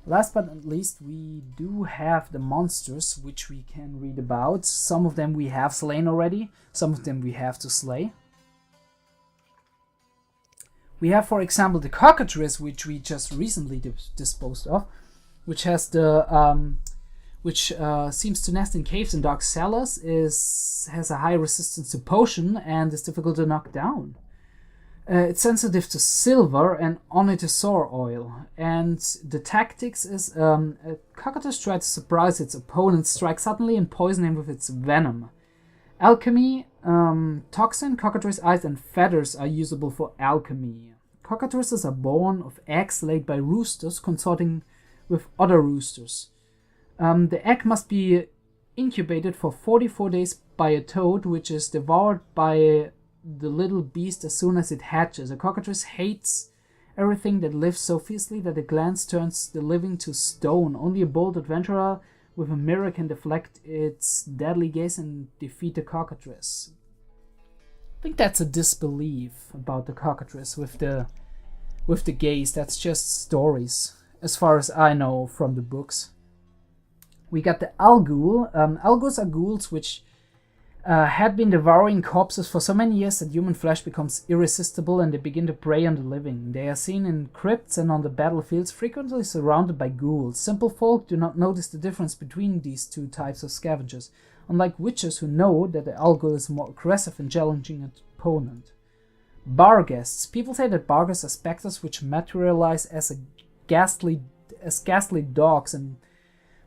Last but not least, we do have the monsters, which we can read about. Some of them we have slain already, some of them we have to slay. We have, for example, the cockatrice, which we just recently disposed of, which has the seems to nest in caves and dark cellars, has a high resistance to potion, and is difficult to knock down. It's sensitive to silver and onitosaur oil, and the tactics is a cockatrice tries to surprise its opponent, strike suddenly, and poison him with its venom. Alchemy, toxin, cockatrice eyes, and feathers are usable for alchemy. Cockatrices are born of eggs laid by roosters consorting with other roosters. The egg must be incubated for 44 days by a toad, which is devoured by the little beast as soon as it hatches. A cockatrice hates everything that lives so fiercely that a glance turns the living to stone. Only a bold adventurer with a mirror can deflect its deadly gaze and defeat the cockatrice. I think that's a disbelief about the cockatrice with the gaze. That's just stories, as far as I know from the books. We got the Algul. Alguls are ghouls which had been devouring corpses for so many years that human flesh becomes irresistible and they begin to prey on the living. They are seen in crypts and on the battlefields, frequently surrounded by ghouls. Simple folk do not notice the difference between these two types of scavengers, unlike witches who know that the Algul is a more aggressive and challenging opponent. Barghests. People say that Barghests are specters which materialize as ghastly dogs and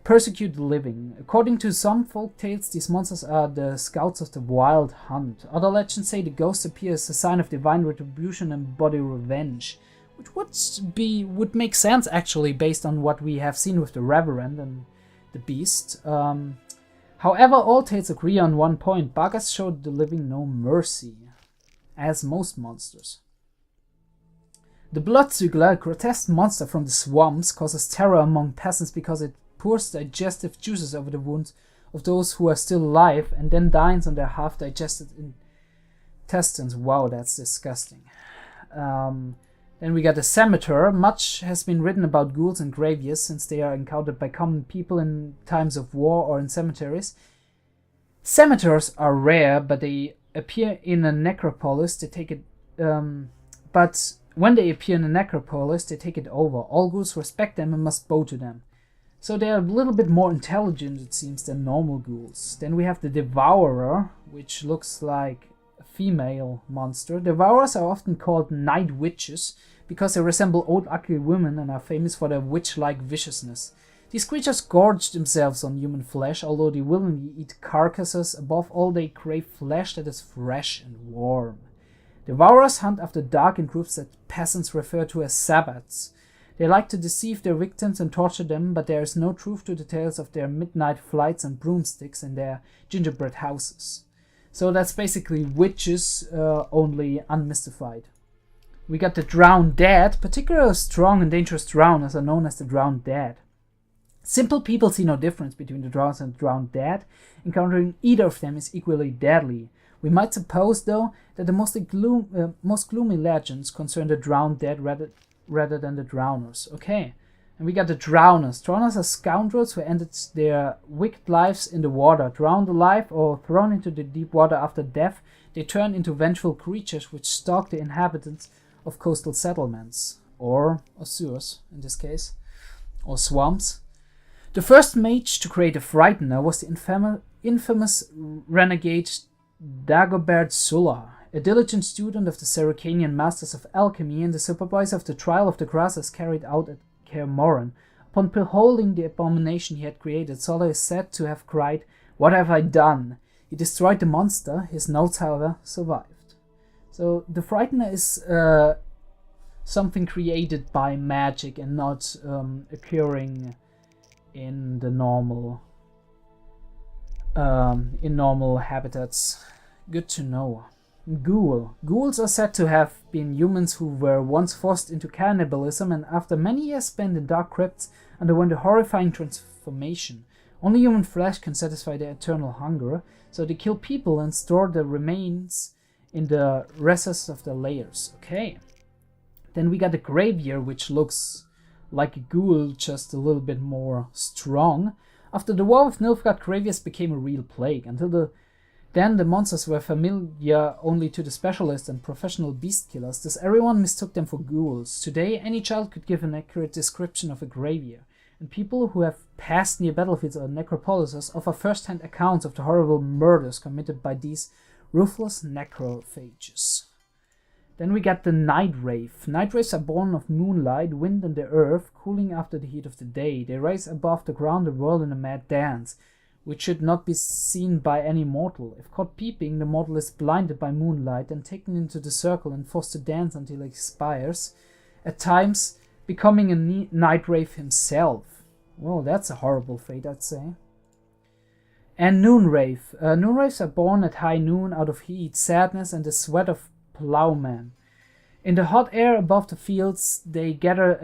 persecute the living. According to some folk tales, these monsters are the scouts of the wild hunt. Other legends say the ghosts appear as a sign of divine retribution and body revenge, which would make sense actually based on what we have seen with the Reverend and the Beast. However, all tales agree on one point: Barghests showed the living no mercy, as most monsters. The Bloodzügler, a grotesque monster from the swamps, causes terror among peasants because it pours digestive juices over the wounds of those who are still alive and then dines on their half-digested intestines. Wow, that's disgusting. Then we got the Scimitar. Much has been written about ghouls and graveyards since they are encountered by common people in times of war or in cemeteries. Scimitars are rare, but they appear in a necropolis. But when they appear in a necropolis, they take it over. All ghouls respect them and must bow to them. So they are a little bit more intelligent, it seems, than normal ghouls. Then we have the Devourer, which looks like a female monster. Devourers are often called night witches because they resemble old ugly women and are famous for their witch-like viciousness. These creatures gorge themselves on human flesh, although they willingly eat carcasses. Above all, they crave flesh that is fresh and warm. Devourers hunt after dark in groups that peasants refer to as sabbats. They like to deceive their victims and torture them, but there is no truth to the tales of their midnight flights and broomsticks in their gingerbread houses. So that's basically witches, only unmystified. We got the Drowned Dead. Particularly strong and dangerous drowners are known as the Drowned Dead. Simple people see no difference between the drowners and Drowned Dead. Encountering either of them is equally deadly. We might suppose, though, that the most gloomy legends concern the Drowned Dead rather than the drowners. Okay, and we got the Drowners. Drowners are scoundrels who ended their wicked lives in the water. Drowned alive or thrown into the deep water after death, they turn into vengeful creatures which stalk the inhabitants of coastal settlements, or sewers in this case, or swamps. The first mage to create a Frightener was the infamous renegade Dagobert Sulla, a diligent student of the Saracenian masters of alchemy and the supervisor of the trial of the grasses carried out at Kaer Morhen. Upon beholding the abomination he had created, Sulla is said to have cried, "What have I done?" He destroyed the monster. His notes, however, survived. So the Frightener is something created by magic and not occurring in the normal habitats. Good to know. Ghoul. Ghouls are said to have been humans who were once forced into cannibalism and after many years spent in dark crypts underwent a horrifying transformation. Only human flesh can satisfy their eternal hunger, so they kill people and store their remains in the recesses of their layers. Okay. Then we got the Graveyard, which looks like a ghoul, just a little bit more strong. After the war with Nilfgaard, Gravius became a real plague. Then the monsters were familiar only to the specialists and professional beast killers, thus everyone mistook them for ghouls. Today, any child could give an accurate description of a gravier, and people who have passed near battlefields or necropolises offer first-hand accounts of the horrible murders committed by these ruthless necrophages. Then we get the Night Wraith. Night Wraiths are born of moonlight, wind, and the earth, cooling after the heat of the day. They rise above the ground and whirl in a mad dance, which should not be seen by any mortal. If caught peeping, the mortal is blinded by moonlight and taken into the circle and forced to dance until he expires, at times becoming a Night Wraith himself. Well, that's a horrible fate, I'd say. And Noon Wraith. Noon Wraiths are born at high noon out of heat, sadness, and the sweat of plowmen. In the hot air above the fields, they gather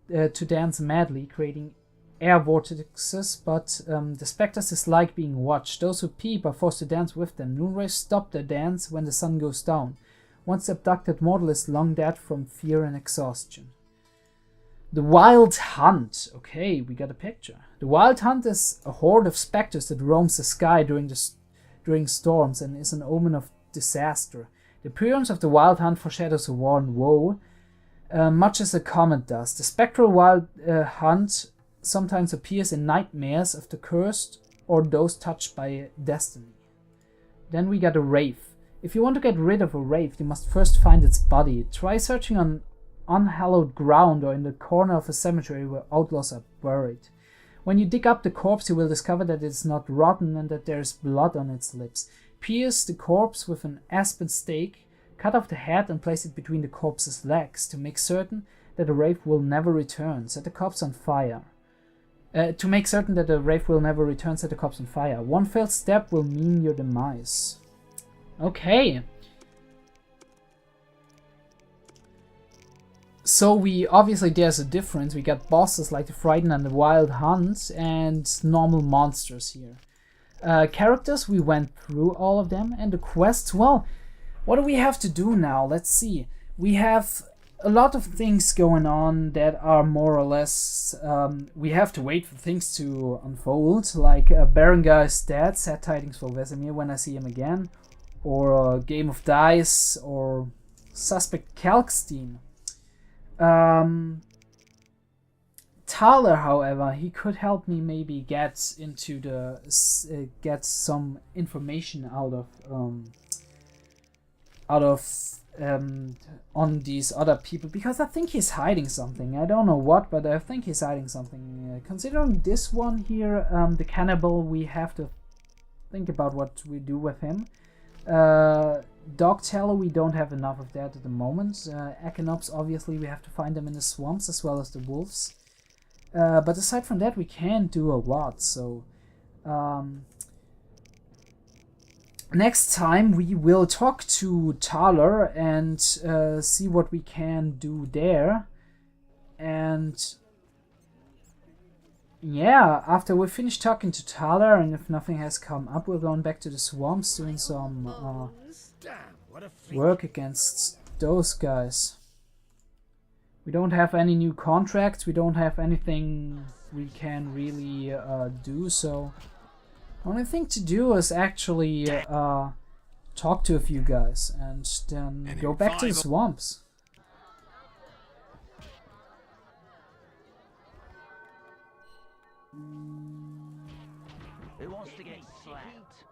to dance madly, creating air vortexes, but the specters dislike being watched. Those who peep are forced to dance with them. Noon Wraiths stop their dance when the sun goes down. Once the abducted mortal is long dead from fear and exhaustion. The Wild Hunt. Okay, we got a picture. The Wild Hunt is a horde of specters that roams the sky during storms and is an omen of disaster. The appearance of the Wild Hunt foreshadows a war and woe, much as a comet does. The spectral Wild Hunt sometimes appears in nightmares of the cursed or those touched by destiny. Then we got a Wraith. If you want to get rid of a Wraith, you must first find its body. Try searching on unhallowed ground or in the corner of a cemetery where outlaws are buried. When you dig up the corpse, you will discover that it is not rotten and that there is blood on its lips. Pierce the corpse with an aspen stake, cut off the head and place it between the corpse's legs to make certain that the Wraith will never return. Set the corpse on fire. To make certain that the Wraith will never return, set the corpse on fire. One failed step will mean your demise. Okay. So we obviously there's a difference. We got bosses like the Frighten and the Wild Hunt and normal monsters here. Characters, we went through all of them, and the quests, well, what do we have to do now? Let's see. We have a lot of things going on that are more or less, we have to wait for things to unfold, like Berengar is dead, sad tidings for Vesemir when I see him again, or Game of Dice, or Suspect Kalkstein. Thaler, however, he could help me maybe get into the get some information out of on these other people, because I think he's hiding something. I don't know what, but I think he's hiding something. Considering this one here, the cannibal, we have to think about what we do with him. Dog Teller, we don't have enough of that at the moment. Echinops, obviously, we have to find them in the swamps as well as the wolves. But aside from that, we can do a lot. So next time we will talk to Thaler and see what we can do there. And yeah, after we finish talking to Thaler, and if nothing has come up, we're going back to the swamps doing some work against those guys. We don't have any new contracts, we don't have anything we can really do, so the only thing to do is actually talk to a few guys and then go back to the swamps. Who wants to get slapped?